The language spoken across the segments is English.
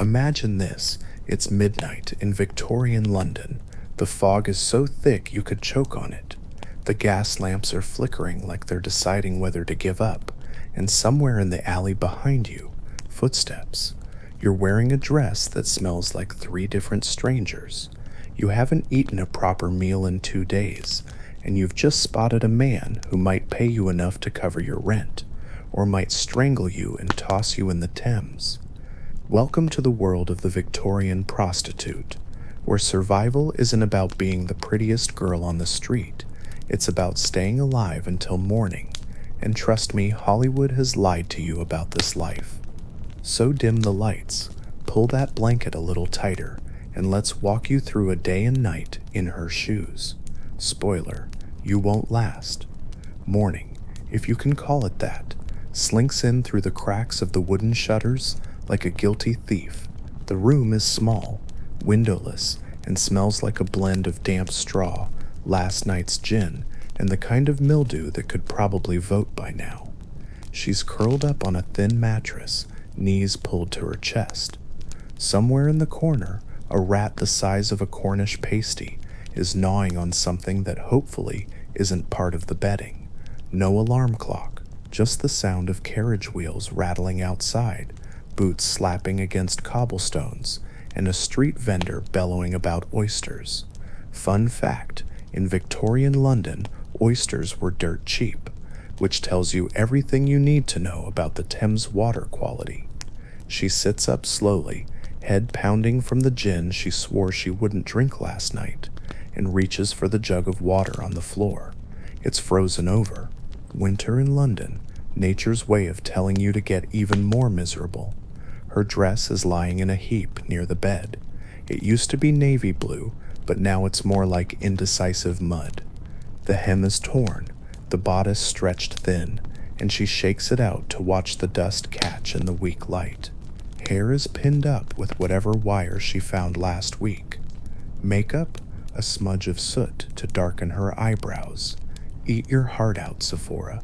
Imagine this. It's midnight in Victorian London. The fog is so thick you could choke on it. The gas lamps are flickering like they're deciding whether to give up, and somewhere in the alley behind you, footsteps. You're wearing a dress that smells like 3 different strangers. You haven't eaten a proper meal in 2 days, and you've just spotted a man who might pay you enough to cover your rent, or might strangle you and toss you in the Thames. Welcome to the world of the Victorian prostitute, where survival isn't about being the prettiest girl on the street. It's about staying alive until morning, and trust me, Hollywood has lied to you about this life. So dim the lights, pull that blanket a little tighter, and let's walk you through a day and night in her shoes. Spoiler, you won't last. Morning, if you can call it that, slinks in through the cracks of the wooden shutters like a guilty thief. The room is small, windowless, and smells like a blend of damp straw, last night's gin, and the kind of mildew that could probably vote by now. She's curled up on a thin mattress, knees pulled to her chest. Somewhere in the corner, a rat the size of a Cornish pasty is gnawing on something that hopefully isn't part of the bedding. No alarm clock, just the sound of carriage wheels rattling outside, boots slapping against cobblestones, and a street vendor bellowing about oysters. Fun fact, in Victorian London, oysters were dirt cheap, which tells you everything you need to know about the Thames water quality. She sits up slowly, head pounding from the gin she swore she wouldn't drink last night, and reaches for the jug of water on the floor. It's frozen over. Winter in London, nature's way of telling you to get even more miserable. Her dress is lying in a heap near the bed. It used to be navy blue, but now it's more like indecisive mud. The hem is torn, the bodice stretched thin, and she shakes it out to watch the dust catch in the weak light. Hair is pinned up with whatever wire she found last week. Makeup, a smudge of soot to darken her eyebrows. Eat your heart out, Sephora.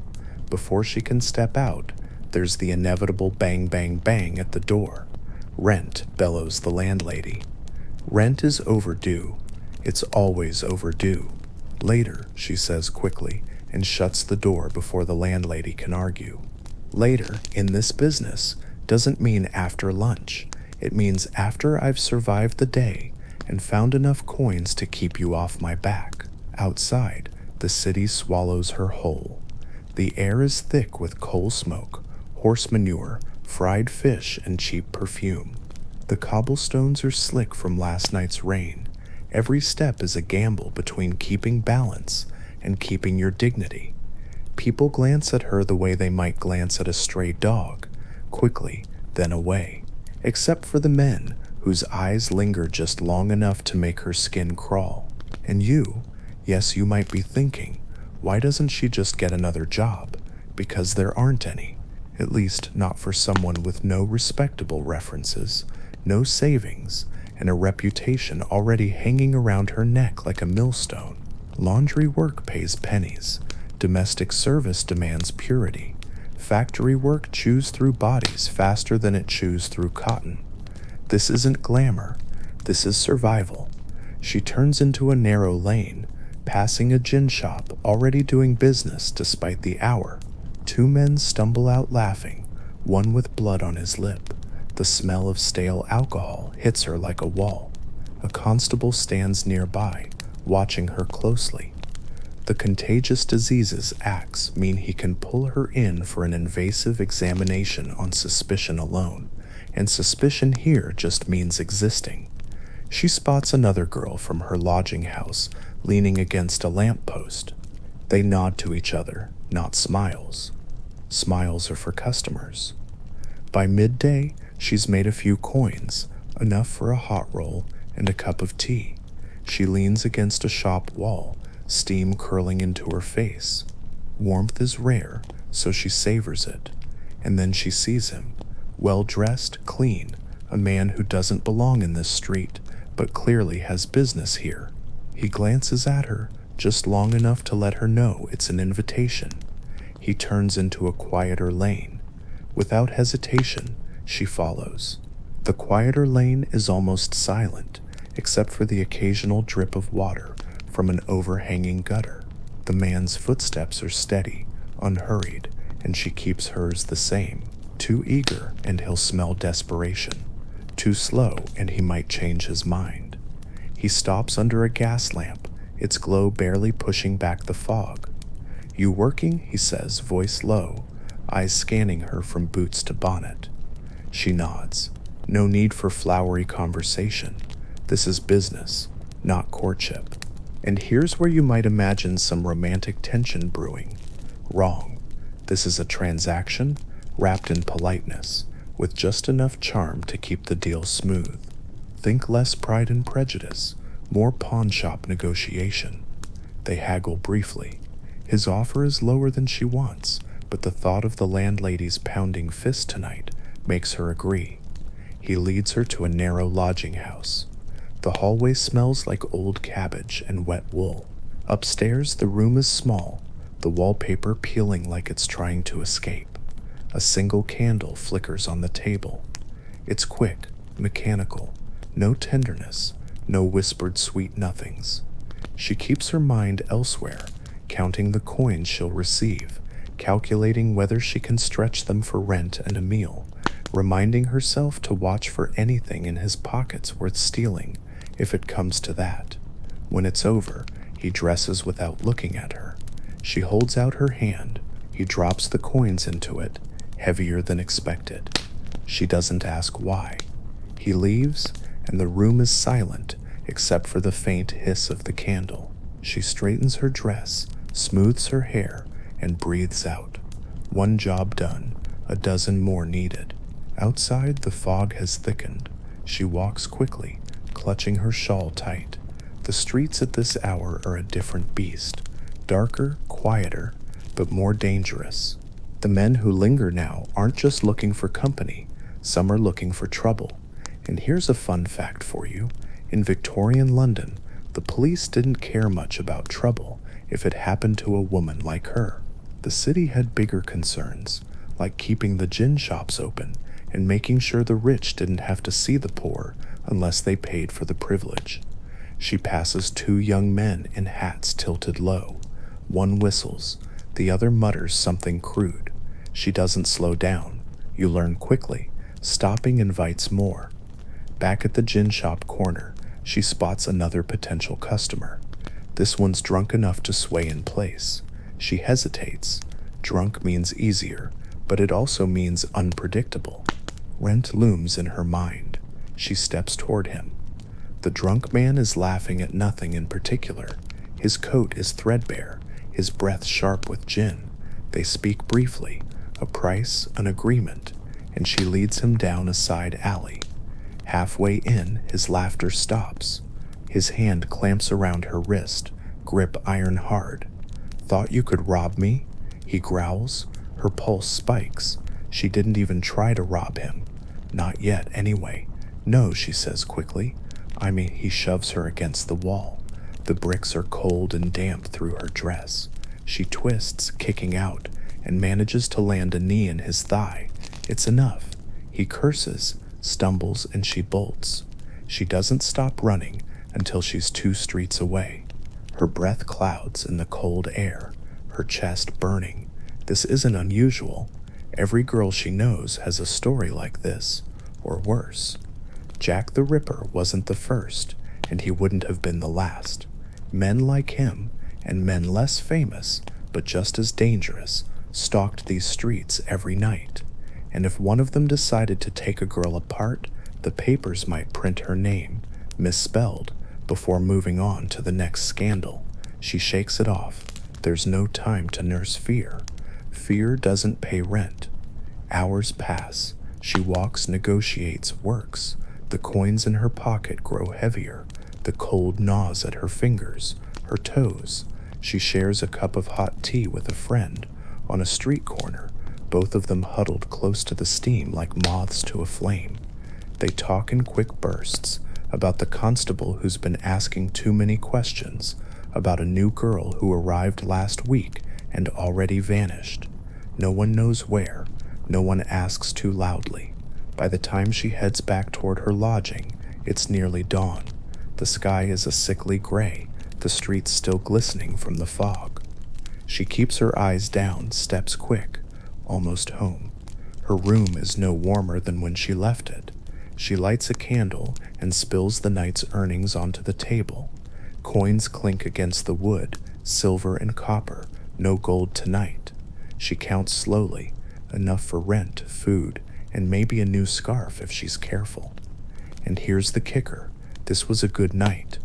Before she can step out, there's the inevitable bang bang bang at the door. Rent, bellows the landlady. Rent is overdue. It's always overdue. Later, she says quickly, and shuts the door before the landlady can argue. Later, in this business, doesn't mean after lunch. It means after I've survived the day and found enough coins to keep you off my back. Outside, the city swallows her whole. The air is thick with coal smoke, horse manure, fried fish, and cheap perfume. The cobblestones are slick from last night's rain. Every step is a gamble between keeping balance and keeping your dignity. People glance at her the way they might glance at a stray dog, quickly, then away, except for the men whose eyes linger just long enough to make her skin crawl. And you, yes, you might be thinking, why doesn't she just get another job? Because there aren't any. At least not for someone with no respectable references, no savings, and a reputation already hanging around her neck like a millstone. Laundry work pays pennies. Domestic service demands purity. Factory work chews through bodies faster than it chews through cotton. This isn't glamour. This is survival. She turns into a narrow lane, passing a gin shop already doing business despite the hour. 2 men stumble out laughing, one with blood on his lip. The smell of stale alcohol hits her like a wall. A constable stands nearby, watching her closely. The contagious diseases acts mean he can pull her in for an invasive examination on suspicion alone, and suspicion here just means existing. She spots another girl from her lodging house leaning against a lamppost. They nod to each other, not smiles. Smiles are for customers. By midday, she's made a few coins, enough for a hot roll and a cup of tea. She leans against a shop wall, steam curling into her face. Warmth is rare, so she savors it. And then she sees him, well-dressed, clean, a man who doesn't belong in this street, but clearly has business here. He glances at her, just long enough to let her know it's an invitation. He turns into a quieter lane. Without hesitation, she follows. The quieter lane is almost silent, except for the occasional drip of water from an overhanging gutter. The man's footsteps are steady, unhurried, and she keeps hers the same. Too eager, and he'll smell desperation. Too slow, and he might change his mind. He stops under a gas lamp, its glow barely pushing back the fog. "You working?" he says, voice low, eyes scanning her from boots to bonnet. She nods. No need for flowery conversation. This is business, not courtship. And here's where you might imagine some romantic tension brewing. Wrong. This is a transaction wrapped in politeness, with just enough charm to keep the deal smooth. Think less Pride and Prejudice, more pawn shop negotiation. They haggle briefly. His offer is lower than she wants, but the thought of the landlady's pounding fist tonight makes her agree. He leads her to a narrow lodging house. The hallway smells like old cabbage and wet wool. Upstairs, the room is small, the wallpaper peeling like it's trying to escape. A single candle flickers on the table. It's quick, mechanical, no tenderness, no whispered sweet nothings. She keeps her mind elsewhere, counting the coins she'll receive, calculating whether she can stretch them for rent and a meal, reminding herself to watch for anything in his pockets worth stealing, if it comes to that. When it's over, he dresses without looking at her. She holds out her hand. He drops the coins into it, heavier than expected. She doesn't ask why. He leaves, and the room is silent except for the faint hiss of the candle. She straightens her dress, smooths her hair, and breathes out. One job done, a dozen more needed. Outside, the fog has thickened. She walks quickly, clutching her shawl tight. The streets at this hour are a different beast. Darker, quieter, but more dangerous. The men who linger now aren't just looking for company. Some are looking for trouble. And here's a fun fact for you. In Victorian London, the police didn't care much about trouble if it happened to a woman like her. The city had bigger concerns, like keeping the gin shops open and making sure the rich didn't have to see the poor unless they paid for the privilege. She passes two young men in hats tilted low. One whistles, the other mutters something crude. She doesn't slow down. You learn quickly. Stopping invites more. Back at the gin shop corner, she spots another potential customer. This one's drunk enough to sway in place. She hesitates. Drunk means easier, but it also means unpredictable. Rent looms in her mind. She steps toward him. The drunk man is laughing at nothing in particular. His coat is threadbare, his breath sharp with gin. They speak briefly, a price, an agreement, and she leads him down a side alley. Halfway in, his laughter stops. His hand clamps around her wrist, grip iron hard. "Thought you could rob me?" He growls. Her pulse spikes. She didn't even try to rob him. Not yet, anyway. "No," she says quickly. He shoves her against the wall. The bricks are cold and damp through her dress. She twists, kicking out, and manages to land a knee in his thigh. It's enough. He curses, stumbles, and she bolts. She doesn't stop running until she's 2 streets away. Her breath clouds in the cold air, her chest burning. This isn't unusual. Every girl she knows has a story like this, or worse. Jack the Ripper wasn't the first, and he wouldn't have been the last. Men like him, and men less famous, but just as dangerous, stalked these streets every night. And if one of them decided to take a girl apart, the papers might print her name, misspelled, before moving on to the next scandal. She shakes it off. There's no time to nurse fear. Fear doesn't pay rent. Hours pass. She walks, negotiates, works. The coins in her pocket grow heavier. The cold gnaws at her fingers, her toes. She shares a cup of hot tea with a friend on a street corner, both of them huddled close to the steam like moths to a flame. They talk in quick bursts about the constable who's been asking too many questions, about a new girl who arrived last week and already vanished. No one knows where. No one asks too loudly. By the time she heads back toward her lodging, it's nearly dawn. The sky is a sickly gray, the streets still glistening from the fog. She keeps her eyes down, steps quick, almost home. Her room is no warmer than when she left it. She lights a candle and spills the night's earnings onto the table. Coins clink against the wood, silver and copper, no gold tonight. She counts slowly, enough for rent, food, and maybe a new scarf if she's careful. And here's the kicker. This was a good night.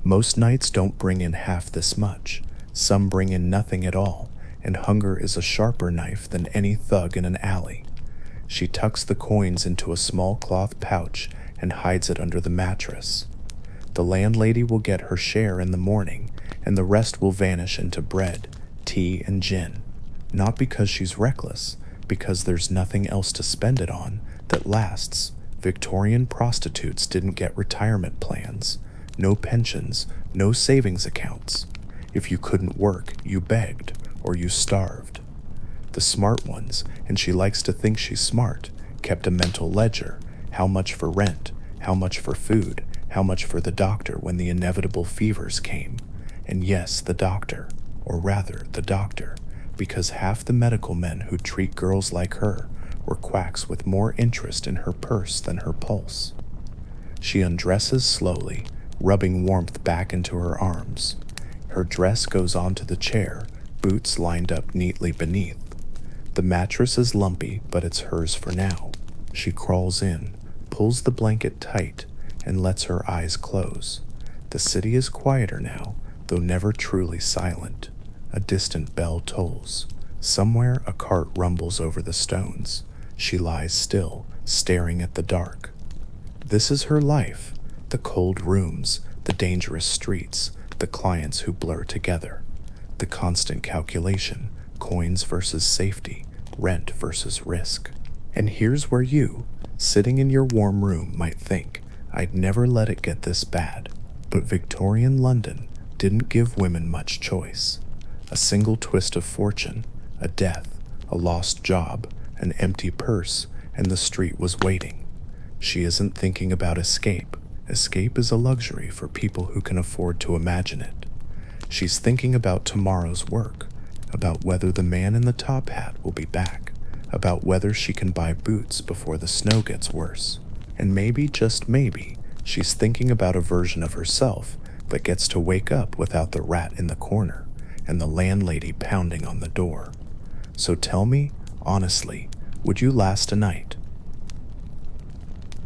Most nights don't bring in half this much. Some bring in nothing at all, and hunger is a sharper knife than any thug in an alley. She tucks the coins into a small cloth pouch and hides it under the mattress. The landlady will get her share in the morning, and the rest will vanish into bread, tea, and gin. Not because she's reckless, because there's nothing else to spend it on that lasts. Victorian prostitutes didn't get retirement plans, no pensions, no savings accounts. If you couldn't work, you begged, or you starved. The smart ones, and she likes to think she's smart, kept a mental ledger. How much for rent, how much for food, how much for the doctor when the inevitable fevers came. And yes, the doctor, or rather the doctor, because half the medical men who treat girls like her were quacks with more interest in her purse than her pulse. She undresses slowly, rubbing warmth back into her arms. Her dress goes onto the chair, boots lined up neatly beneath. The mattress is lumpy, but it's hers for now. She crawls in, pulls the blanket tight, and lets her eyes close. The city is quieter now, though never truly silent. A distant bell tolls. Somewhere a cart rumbles over the stones. She lies still, staring at the dark. This is her life. The cold rooms, the dangerous streets, the clients who blur together. The constant calculation, coins versus safety, rent versus risk. And here's where you, sitting in your warm room, might think, I'd never let it get this bad. But Victorian London didn't give women much choice. A single twist of fortune, a death, a lost job, an empty purse, and the street was waiting. She isn't thinking about escape. Escape is a luxury for people who can afford to imagine it. She's thinking about tomorrow's work, about whether the man in the top hat will be back, about whether she can buy boots before the snow gets worse. And maybe, just maybe, she's thinking about a version of herself that gets to wake up without the rat in the corner and the landlady pounding on the door. So tell me, honestly, would you last a night?